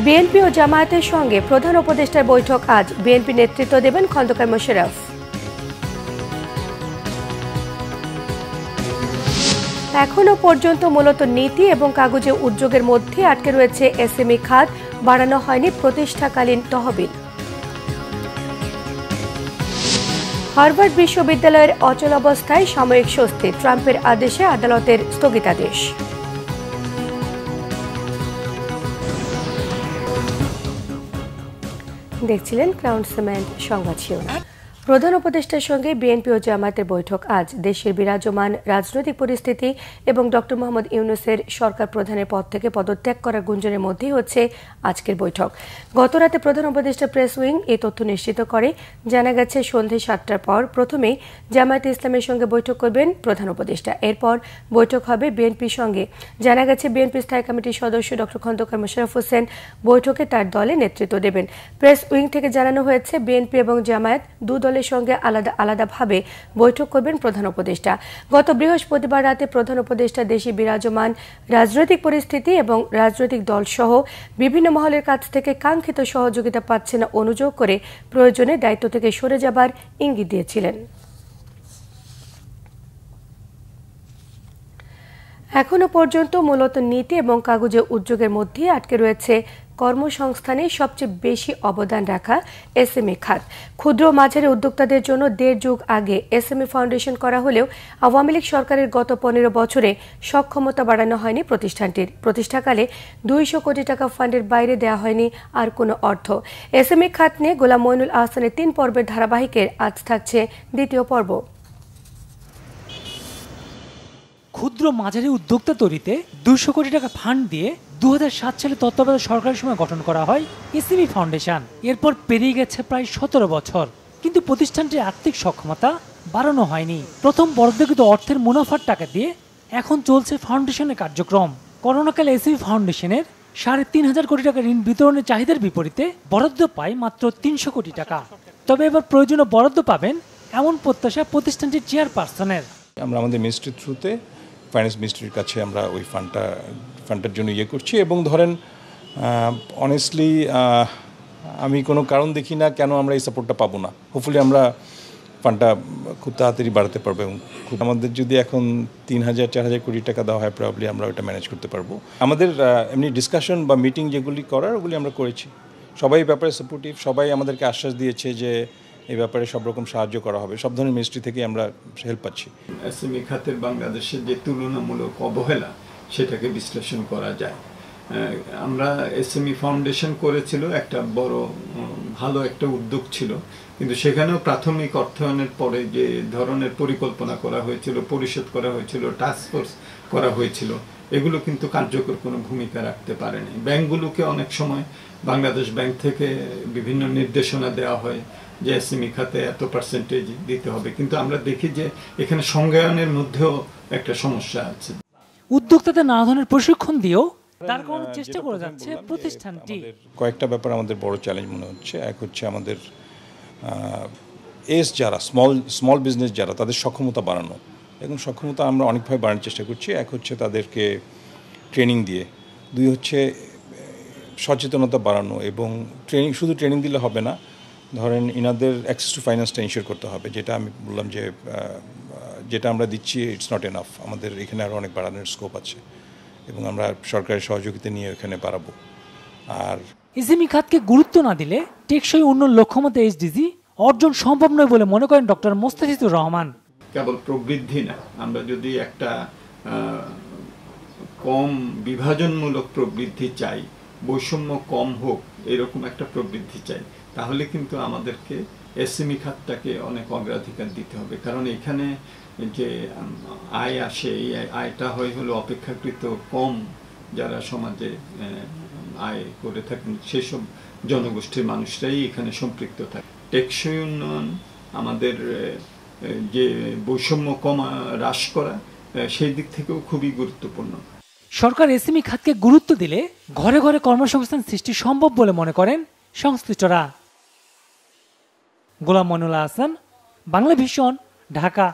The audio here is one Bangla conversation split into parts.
বিএনপি ও জামায়াতের সঙ্গে প্রধান উপদেষ্টার বৈঠক আজ। বিএনপি নেতৃত্ব দেবেন খন্দকার মোশাররফ। এখনো পর্যন্ত মূলত নীতি এবং কাগজে উদ্যোগের মধ্যে আটকে রয়েছে এসএমই খাত, বাড়ানো হয়নি প্রতিষ্ঠাকালীন তহবিল। হার্ভার্ড বিশ্ববিদ্যালয়ের অচলাবস্থায় সাময়িক স্বস্তি, ট্রাম্পের আদেশে আদালতের স্থগিতাদেশ। দেখছিলেন ক্রাউন সিমেন্ট সংবাদ শিরোনাম। প্রধান উপদেষ্টার সঙ্গে বিএনপি ও জামায়াতের বৈঠক আজ। দেশের বিরাজমান রাজনৈতিক পরিস্থিতি এবং ডক্টর মোহাম্মদ ইউনূসের সরকার প্রধানের পদ থেকে পদত্যাগ করার গুঞ্জনের মধ্যেই হচ্ছে আজকের বৈঠক। গতরাতে প্রধান উপদেষ্টা প্রেস উইং এই তথ্য নিশ্চিত করে। জানা গেছে সন্ধ্যে ৭টার পর প্রথমে জামায়াতে ইসলামের সঙ্গে বৈঠক করবেন প্রধান উপদেষ্টা, এরপর বৈঠক হবে বিএনপির সঙ্গে। জানা গেছে বিএনপি স্থায়ী কমিটির সদস্য ডক্টর খন্দকার মোশাররফ হোসেন বৈঠকে তার দলে নেতৃত্ব দেবেন। প্রেস উইং থেকে জানানো হয়েছে বিএনপি এবং জামায়াত দু দলের সঙ্গে আলাদা আলাদাভাবে বৈঠক করবেন প্রধান উপদেষ্টা। গত বৃহস্পতিবার রাতে প্রধান উপদেষ্টা দেশে বিরাজমান রাজনৈতিক পরিস্থিতি এবং রাজনৈতিক দলসহ বিভিন্ন মহলের কাছ থেকে কাঙ্ক্ষিত সহযোগিতা পাচ্ছে না অনুযোগ করে প্রয়োজনে দায়িত্ব থেকে সরে যাবার ইঙ্গিত দিয়েছিলেন। এখনো পর্যন্ত মূলত নীতি এবং কাগজে উদ্যোগের মধ্যে আটকে রয়েছে কর্মসংস্থানে সবচেয়ে বেশি অবদান রাখা এসএমই খাত। ক্ষুদ্র মাঝারি উদ্যোক্তাদের জন্য ১.৫ যুগ আগে এসএমই ফাউন্ডেশন করা হলেও আওয়ামী লীগ সরকারের গত ১৫ বছরে সক্ষমতা বাড়ানো হয়নি প্রতিষ্ঠানটির। প্রতিষ্ঠাকালে ২০০ কোটি টাকা ফান্ডের বাইরে দেওয়া হয়নি আর কোনো অর্থ। এসএমই খাত নিয়ে গোলাম মঈনুল আহসানের ৩ পর্বের ধারাবাহিকের আজ থাকছে দ্বিতীয় পর্ব। ক্ষুদ্র মাঝারি উদ্যোক্তা তৈরিতে ২০০ কোটি টাকা ফান্ড দিয়ে ২০০৭ সালে তত্ত্বাবধায়ক সরকারের সময় গঠন করা হয় এসএমই ফাউন্ডেশন। এরপর পেরিয়ে গেছে প্রায় ১৭ বছর, কিন্তু প্রতিষ্ঠানটির আর্থিক সক্ষমতা বাড়ানো হয়নি। প্রথম বরাদ্দকৃত অর্থের মুনাফার টাকা দিয়ে এখন চলছে ফাউন্ডেশনের কার্যক্রম। করোনাকালে এসএমই ফাউন্ডেশনের ৩.৫ কোটি টাকা ঋণ বিতরণের চাহিদার বিপরীতে বরাদ্দ পায় মাত্র ৩০০ কোটি টাকা। তবে এবার প্রয়োজনীয় বরাদ্দ পাবেন এমন প্রত্যাশা প্রতিষ্ঠানটির চেয়ারপারসনের। আমরা আমাদের মিনিস্ট্রির থ্রুতে ফাইন্যান্স মিনিস্ট্রির কাছে আমরা ওই ফান্ডটার জন্য করছি এবং ধরেন অনেস্টলি আমি কোনো কারণ দেখি না কেন আমরা এই সাপোর্টটা পাবো না। হোপফুলি আমরা ফান্ডটা খুব তাড়াতাড়ি বাড়াতে পারবো এবং আমাদের যদি এখন ৩,০০০-৪,০০০ কোটি টাকা দেওয়া হয় প্রবলি আমরা ওটা ম্যানেজ করতে পারবো। আমাদের এমনি ডিসকাশন বা মিটিং যেগুলি করার ওগুলি আমরা করেছি। সবাই এই ব্যাপারে সাপোর্টিভ, সবাই আমাদেরকে আশ্বাস দিয়েছে যে এই ব্যাপারে সব রকম সাহায্য করা হবে। সব ধরনের মিনিস্ট্রি থেকে আমরা হেল্প পাচ্ছি। এসএমই খাতের বাংলাদেশের যে তুলনামূলক অবহেলা সেটাকে বিশ্লেষণ করা যায়। আমরা এসএমই ফাউন্ডেশন করেছিল, একটা বড় ভালো একটা উদ্যোগ ছিল, কিন্তু সেখানেও প্রাথমিক অর্থায়নের পরে যে ধরনের পরিকল্পনা করা হয়েছিল, পরিশোধ করা হয়েছিল, টাস্ক ফোর্স করা হয়েছিল, এগুলো কিন্তু কার্যকর কোনো ভূমিকা রাখতে পারেনি। ব্যাংকগুলোকে অনেক সময় বাংলাদেশ ব্যাংক থেকে বিভিন্ন নির্দেশনা দেওয়া হয় যে এসএমই খাতে এত পার্সেন্টেজ দিতে হবে, কিন্তু আমরা দেখি যে এখানে সংজ্ঞায়নের মধ্যেও একটা সমস্যা আছে। উদ্যোক্তাদের নানা ধরনের প্রশিক্ষণ দিয়েও তার কোনো চেষ্টা করে যাচ্ছে প্রতিষ্ঠানটি। কয়েকটা ব্যাপার আমাদের বড় চ্যালেঞ্জ মনে হচ্ছে। এক হচ্ছে আমাদের যারা স্মল বিজনেস যারা, তাদের সক্ষমতা বাড়ানো এবং সক্ষমতা আমরা অনেকভাবে বাড়ানোর চেষ্টা করছি। এক হচ্ছে তাদেরকে ট্রেনিং দিয়ে, দুই হচ্ছে সচেতনতা বাড়ানো এবং শুধু ট্রেনিং দিলে হবে না, ধরেন ইনাদের অ্যাক্সেস টু ফাইন্যান্সটা ইনশিওর করতে হবে। যেটা আমি বললাম যে যেটা আমরা দিচ্ছি ইটস নট এনাফ, আমাদের এখানে আরও অনেক বাড়ানোর স্কোপ আছে এবং আমরা সরকারের সহযোগিতা নিয়ে এখানে বাড়াবো। আর এসএমই খাতকে গুরুত্ব না দিলে টেকসই উন্নয়ন লক্ষ্যমাত্রা এসডিজি অর্জন সম্ভব নয় বলে মনে করেন ডক্টর মোস্তাফিজুর রহমান। কেবল প্রবৃদ্ধি না, আমরা যদি একটা কম বিভাজনমূলক প্রবৃদ্ধি চাই, বৈষম্য কম হোক এরকম একটা প্রবৃদ্ধি চাই, তাহলে কিন্তু আমাদেরকে এসএমই খাতটাকে অনেক অগ্রাধিকার দিতে হবে। কারণ এখানে যে আয় আসে, এই আয়টা হলো অপেক্ষাকৃত কম, যারা সমাজে আয় করে থাকেন সেসব জনগোষ্ঠীর মানুষরাই এখানে সম্পৃক্ত থাকে। টেকসই উন্নয়ন, আমাদের যে বৈষম্য হ্রাস করা, সেই দিক থেকেও খুবই গুরুত্বপূর্ণ। সরকার এসএমই খাতকে গুরুত্ব দিলে ঘরে ঘরে কর্মসংস্থান সৃষ্টি সম্ভব বলে মনে করেন সংশ্লিষ্টরা। গোলাম মঈনুল আহসান, বাংলা ভিশন, ঢাকা।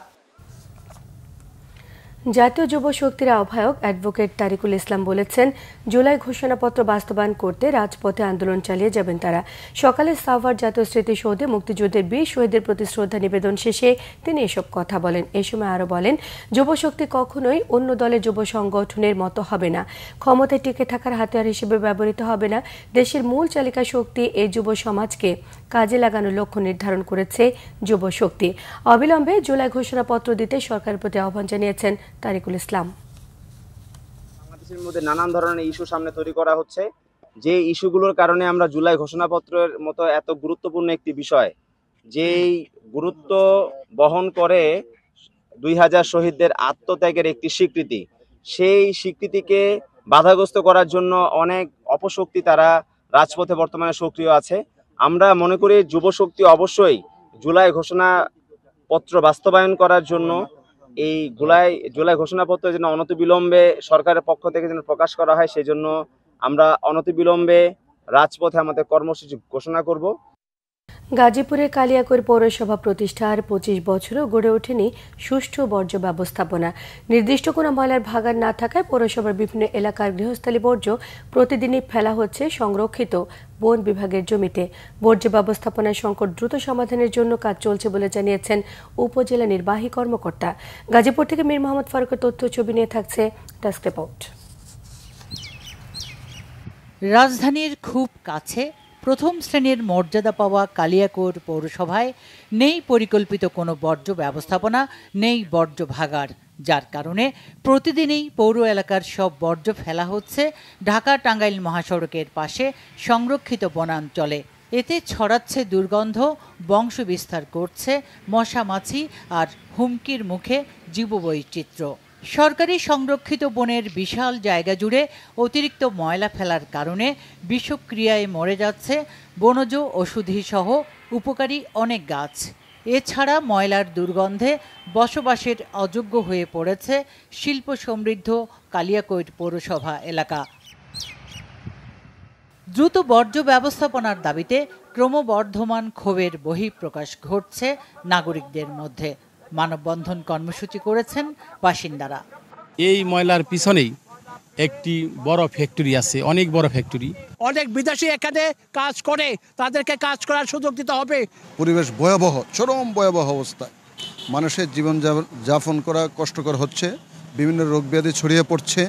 জাতীয় যুব শক্তির আহ্বায়ক অ্যাডভোকেট তারিকুল ইসলাম বলেছেন, জুলাই ঘোষণাপত্র বাস্তবায়ন করতে রাজপথে আন্দোলন চালিয়ে যাবেন তারা। সকালে সাভার জাতীয় স্মৃতিসৌধে মুক্তিযুদ্ধের 20 শহীদের প্রতি শ্রদ্ধা নিবেদন শেষে তিনি এসব কথা বলেন। এ সময় আরও বলেন, যুবশক্তি কখনোই অন্য দলের যুব সংগঠনের মতো হবে না, ক্ষমতায় টিকে থাকার হাতিয়ার হিসেবে ব্যবহৃত হবে না। দেশের মূল চালিকা শক্তি এই যুব সমাজকে কাজে লাগানোর লক্ষ্য নির্ধারণ করেছে যুব শক্তি। অবিলম্বে জুলাই ঘোষণাপত্র দিতে সরকারের প্রতি আহ্বান জানিয়েছেন তারিকুল ইসলাম। বাংলাদেশের মধ্যে নানান ধরনের ইস্যু সামনে তৈরি করা হচ্ছে, যে ইস্যুগুলোর কারণে আমরা জুলাই ঘোষণাপত্রের মতো এত গুরুত্বপূর্ণ একটি বিষয়, যেই গুরুত্ব বহন করে 2000 শহীদদের আত্মত্যাগের একটি স্বীকৃতি, সেই স্বীকৃতিকে বাধাগ্রস্ত করার জন্য অনেক অপশক্তি তারা রাজপথে বর্তমানে সক্রিয় আছে। আমরা মনে করি যুবশক্তি অবশ্যই জুলাই ঘোষণাপত্র বাস্তবায়ন করার জন্য এই জুলাই ঘোষণাপত্র যেন অনতিবিলম্বে সরকারের পক্ষ থেকে যেন প্রকাশ করা হয়, সেই জন্য আমরা অনতিবিলম্বে রাজপথে আমাদের কর্মসূচি ঘোষণা করব। গাজীপুরের কালিয়াকৈর পৌরসভা প্রতিষ্ঠার 25 বছরও গড়ে ওঠেনি সুষ্ঠু বর্জ্য ব্যবস্থাপনা। নির্দিষ্ট কোনো ময়লার ভাগাড় না থাকায় পৌরসভার বিভিন্ন এলাকার গৃহস্থালী বর্জ্য প্রতিদিনই ফেলা হচ্ছে সংরক্ষিত বন বিভাগের জমিতে। বর্জ্য ব্যবস্থাপনার সংকট দ্রুত সমাধানের জন্য কাজ চলছে বলে জানিয়েছেন উপজেলা নির্বাহী কর্মকর্তা। গাজীপুর থেকে মীর মোহাম্মদ ফারুকের তথ্য ছবি নিয়ে থাকছে ডেস্ক রিপোর্ট। রাজধানীর খুব কাছে প্রথম শ্রেণীর মর্যাদা পাওয়া কালিয়াকৈর পৌরসভায় নেই পরিকল্পিত কোনো বর্জ্য ব্যবস্থাপনা, নেই বর্জ্য ভাগাড়, যার কারণে প্রতিদিনই পৌর এলাকার সব বর্জ্য ফেলা হচ্ছে ঢাকা টাঙ্গাইল মহাসড়কের পাশে সংরক্ষিত বনাঞ্চলে। এতে ছড়াচ্ছে দুর্গন্ধ, বংশ বিস্তার করছে মশা মাছি আর হুমকির মুখে জীববৈচিত্র্য। সরকারি সংরক্ষিত বনের বিশাল জায়গা জুড়ে অতিরিক্ত ময়লা ফেলার কারণে বিষক্রিয়ায় মরে যাচ্ছে বনজ ওষুধি সহ উপকারী অনেক গাছ। এছাড়া ময়লার দুর্গন্ধে বসবাসের অযোগ্য হয়ে পড়েছে শিল্প সমৃদ্ধ কালিয়াকৈর পৌরসভা এলাকা। দ্রুত বর্জ্য ব্যবস্থাপনার দাবিতে ক্রমবর্ধমান ক্ষোভের বহিঃপ্রকাশ ঘটছে নাগরিকদের মধ্যে। মানববন্ধন কর্মসূচি করেছেন বাসিন্দারা। এই ময়লার পিছনেই একটি বড় ফ্যাক্টরি আছে, অনেক বড় ফ্যাক্টরি। অনেক বিদেশি এখানে কাজ করে, তাদেরকে কাজ করার সুযোগ দিতে হবে। পরিবেশ ভয়াবহ, চরম ভয়াবহ অবস্থা। মানুষের জীবন যাপন করা কষ্টকর হচ্ছে, বিভিন্ন রোগ ব্যাধি ছড়িয়ে পড়ছে।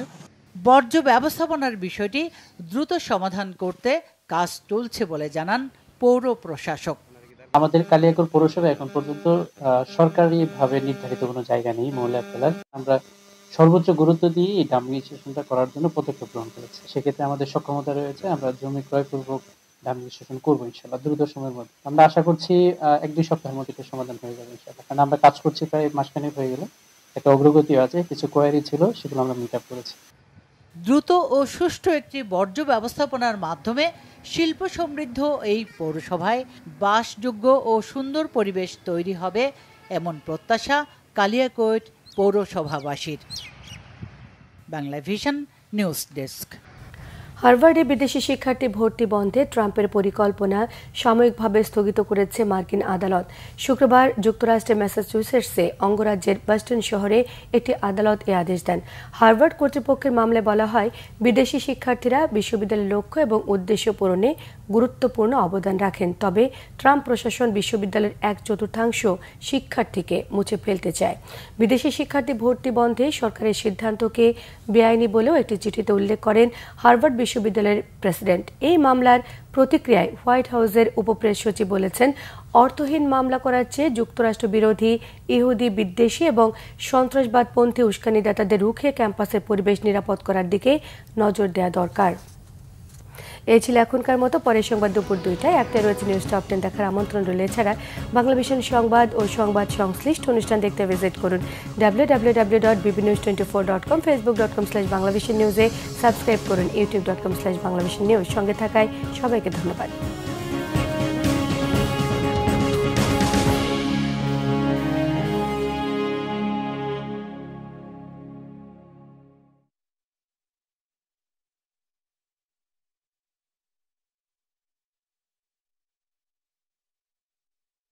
বর্জ্য ব্যবস্থাপনার বিষয়টি দ্রুত সমাধান করতে কাজ চলছে বলে জানান পৌর প্রশাসক। আমাদের কালিয়াকৈর পৌরসভা এখন পর্যন্ত সরকারিভাবে নির্ধারিত কোনো জায়গা নেই ময়লা ফেলার। আমরা সর্বোচ্চ গুরুত্ব দিয়ে এই ডাম্পিং স্টেশনটা করার জন্য পদক্ষেপ গ্রহণ করেছি। সেক্ষেত্রে আমাদের সক্ষমতা রয়েছে, আমরা জমি ক্রয়পূর্বক ডাম্পিং স্টেশন করবো ইনশাআল্লাহ দ্রুত সময়ের মধ্যে। আমরা আশা করছি 1-2 সপ্তাহের মধ্যে এটা সমাধান হয়ে যাবে ইনশাআল্লাহ। কারণ আমরা কাজ করছি প্রায় মাসখানেক হয়ে গেল, একটা অগ্রগতি আছে, কিছু কোয়ারি ছিল সেগুলো আমরা মিট আপ করেছি। দ্রুত ও সুষ্ঠু একটি বর্জ্য ব্যবস্থাপনার মাধ্যমে শিল্প সমৃদ্ধ এই পৌরসভায় বাসযোগ্য ও সুন্দর পরিবেশ তৈরি হবে, এমন প্রত্যাশা কালিয়াকৈর পৌরসভাবাসীর। Bangla vision news desk. হার্ভার্ডে বিদেশি শিক্ষার্থী ভর্তি বন্ধে ট্রাম্পের পরিকল্পনা সাময়িকভাবে স্থগিত করেছে মার্কিন আদালত। শুক্রবার যুক্তরাষ্ট্রের ম্যাসাচুসেটসে অঙ্গরাজ্যের বস্টন শহরে একটি আদালত এ আদেশ দেন। হার্ভার্ড কর্তৃপক্ষের মামলায় বলা হয়, বিদেশি শিক্ষার্থীরা বিশ্ববিদ্যালয়ের লক্ষ্য এবং উদ্দেশ্য পূরণে গুরুত্বপূর্ণ অবদান রাখেন, তবে ট্রাম্প প্রশাসন বিশ্ববিদ্যালয়ের 1/4 শিক্ষার্থীকে মুছে ফেলতে চায়। বিদেশি শিক্ষার্থী ভর্তি বন্ধে সরকারের সিদ্ধান্তকে বেআইনি বলেও একটি চিঠিতে উল্লেখ করেন হার্ভার্ড বিশ্ববিদ্যালয়ের প্রেসিডেন্ট। এই মামলার প্রতিক্রিয়ায় হোয়াইট হাউসের উপপ্রেস সচিব বলেছেন, অর্থহীন মামলা করার চেয়ে যুক্তরাষ্ট্র বিরোধী, ইহুদি বিদ্বেষী এবং সন্ত্রাসবাদপন্থী উস্কানিদাতাদের রুখে ক্যাম্পাসের পরিবেশ নিরাপদ করার দিকে নজর দেওয়া দরকার। এই ছিল এখনকার মতো। পরের সংবাদ দুপুর 2টায়। একটা রয়েছে নিউজ টপ 10 দেখার আমন্ত্রণ রইল। এছাড়া বাংলা ভিশন সংবাদ ও সংবাদ সংশ্লিষ্ট অনুষ্ঠান দেখতে ভিজিট করুন www.bbnews24.com, facebook.com/banglavisionnews-এ সাবস্ক্রাইব করুন, youtube.com/banglavisionnews। সঙ্গে থাকায় সবাইকে ধন্যবাদ।